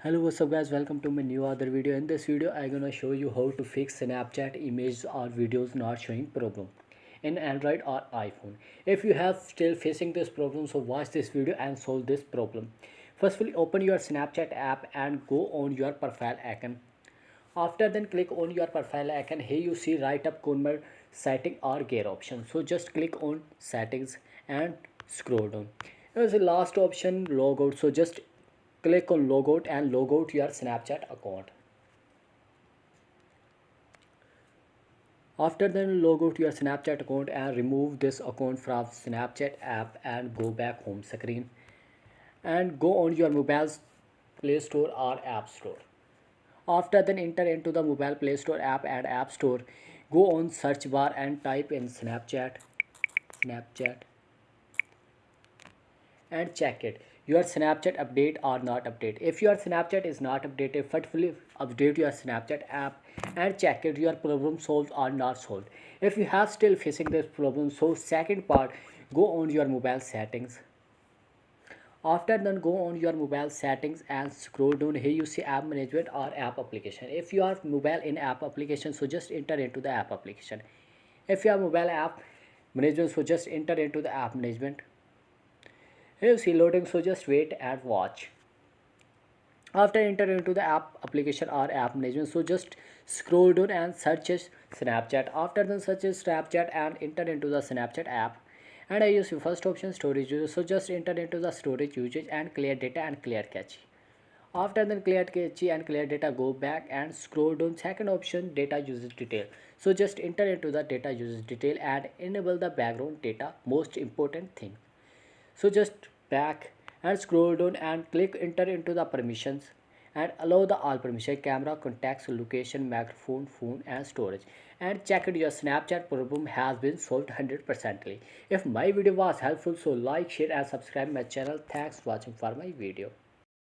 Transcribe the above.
Hello, what's up guys, welcome to my new other video. In this video I'm gonna show you how to fix Snapchat images or videos not showing problem in Android or iPhone. If you have still facing this problem, so watch this video and solve this problem. Firstly, open your Snapchat app and go on your profile icon. After then click on your profile icon. Here you see right up corner setting or gear option, so just click on settings and scroll down. Here's the last option, logout, so just click on logout and log out your Snapchat account. After then log out your Snapchat account and remove this account from Snapchat app and go back home screen and go on your mobile's Play Store or App Store. After then enter into the mobile Play Store app and App Store. Go on search bar and type in Snapchat and check it your Snapchat update or not update. If your Snapchat is not updated, firstly update your Snapchat app and check it your problem solved or not solved. If you have still facing this problem, so second part, go on your mobile settings. After then go on your mobile settings and scroll down. Here you see app management or app application. If you are mobile in app application, so just enter into the app application. If you are mobile app management, so just enter into the app management. Here you see loading, so just wait and watch. After enter into the app application or app management, so just scroll down and search Snapchat. After then search Snapchat and enter into the Snapchat app. And I use the first option, storage usage, so just enter into the storage usage and clear data and clear cache. After then clear cache and clear data, go back and scroll down. Second option, data usage detail, so just enter into the data usage detail and enable the background data, most important thing. So just back and scroll down and click enter into the permissions and allow the all permission, camera, contacts, location, microphone, phone and storage, and check it your Snapchat problem has been solved 100%. If my video was helpful, so like, share and subscribe my channel. Thanks for watching for my video.